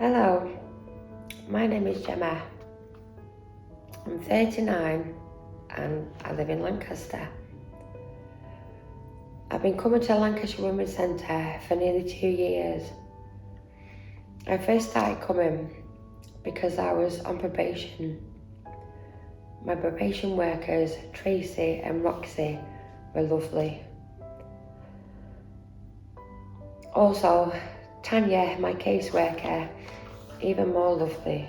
Hello, my name is Jemma. I'm 39 and I live in Lancaster. I've been coming to Lancashire Women Centre for nearly 2 years. I first started coming because I was on probation. My probation workers, Tracy and Roxy, were lovely. Also, Tanya, my caseworker, even more lovely.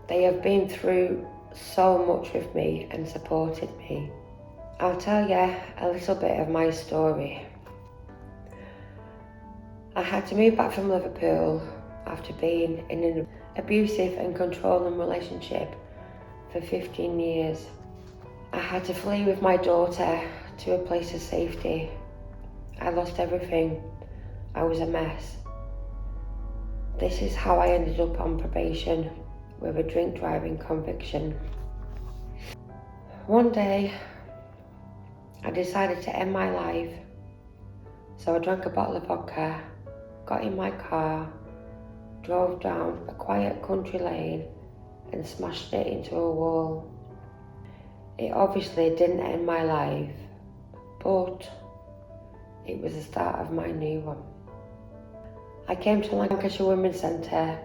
They have been through so much with me and supported me. I'll tell you a little bit of my story. I had to move back from Liverpool after being in an abusive and controlling relationship for 15 years. I had to flee with my daughter to a place of safety. I lost everything. I was a mess. This is how I ended up on probation with a drink driving conviction. One day, I decided to end my life, so I drank a bottle of vodka, got in my car, drove down a quiet country lane and smashed it into a wall. It obviously didn't end my life, but it was the start of my new one. I came to Lancashire Women Centre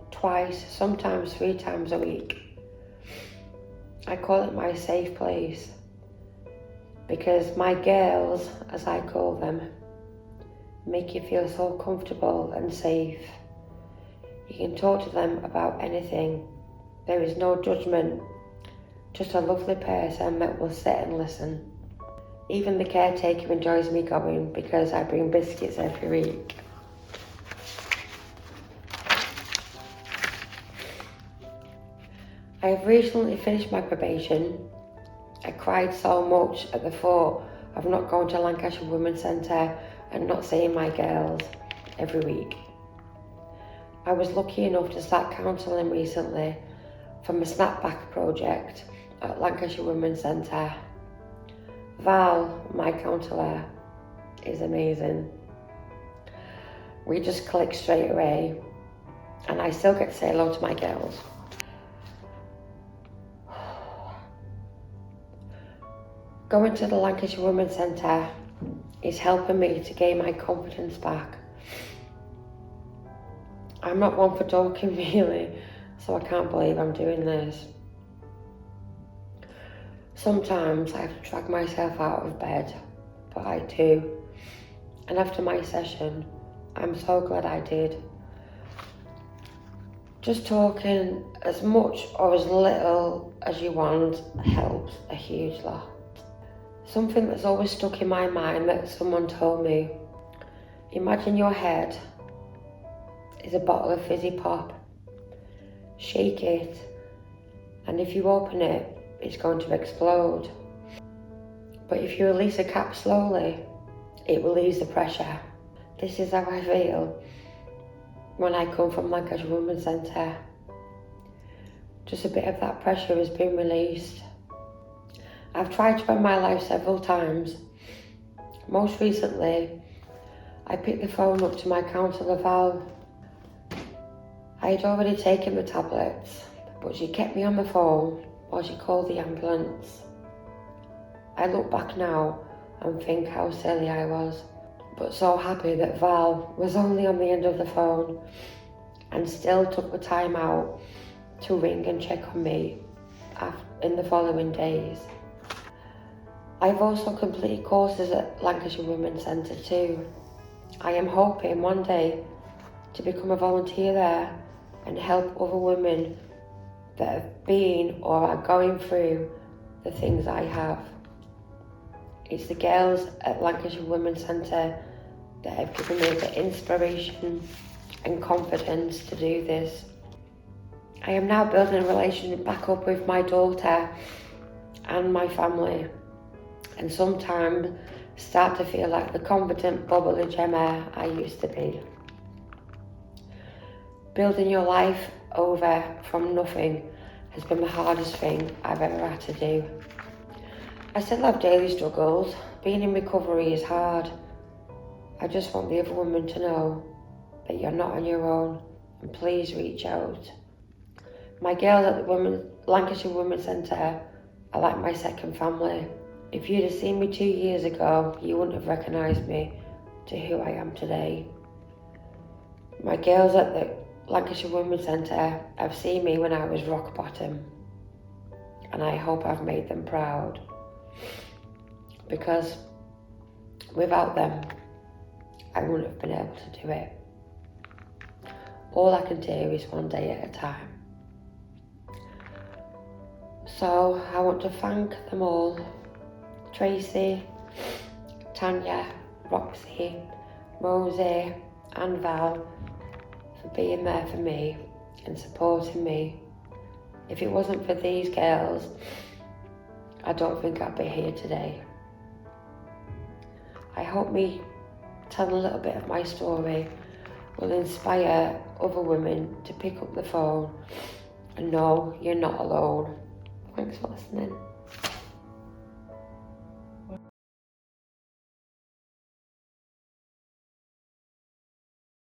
twice, sometimes 3 times a week. I call it my safe place because my girls, as I call them, make you feel so comfortable and safe. You can talk to them about anything. There is no judgment, just a lovely person that will sit and listen. Even the caretaker enjoys me going because I bring biscuits every week. I have recently finished my probation. I cried so much at the thought of not going to Lancashire Women Centre and not seeing my girls every week. I was lucky enough to start counselling recently from a snapback project at Lancashire Women Centre. Val, my counsellor, is amazing. We just click straight away and I still get to say hello to my girls. Going to the Lancashire Women Centre is helping me to gain my confidence back. I'm not one for talking really, so I can't believe I'm doing this. Sometimes I have to drag myself out of bed, but I do. And after my session, I'm so glad I did. Just talking as much or as little as you want helps a huge lot. Something that's always stuck in my mind that someone told me: imagine your head is a bottle of fizzy pop. Shake it, and if you open it, it's going to explode. But if you release the cap slowly, it relieves the pressure. This is how I feel when I come from Lancashire Women Centre. Just a bit of that pressure has been released. I've tried to end my life several times. Most recently, I picked the phone up to my counsellor Val. I had already taken the tablets, but she kept me on the phone while she called the ambulance. I look back now and think how silly I was, but so happy that Val was only on the end of the phone and still took the time out to ring and check on me in the following days. I've also completed courses at Lancashire Women Centre too. I am hoping one day to become a volunteer there and help other women that have been or are going through the things I have. It's the girls at Lancashire Women Centre that have given me the inspiration and confidence to do this. I am now building a relationship back up with my daughter and my family, and sometimes start to feel like the confident, bubbly Jemma I used to be. Building your life over from nothing has been the hardest thing I've ever had to do. I still have daily struggles. Being in recovery is hard. I just want the other women to know that you're not on your own, and please reach out. My girls at the Lancashire Women Centre are like my second family. If you'd have seen me 2 years ago, you wouldn't have recognised me to who I am today. My girls at the Lancashire Women Centre have seen me when I was rock bottom, and I hope I've made them proud, because without them, I wouldn't have been able to do it. All I can do is one day at a time. So I want to thank them all, Tracy, Tanya, Roxy, Rosie and Val, for being there for me and supporting me. If it wasn't for these girls, I don't think I'd be here today. I hope me telling a little bit of my story will inspire other women to pick up the phone and know you're not alone. Thanks for listening.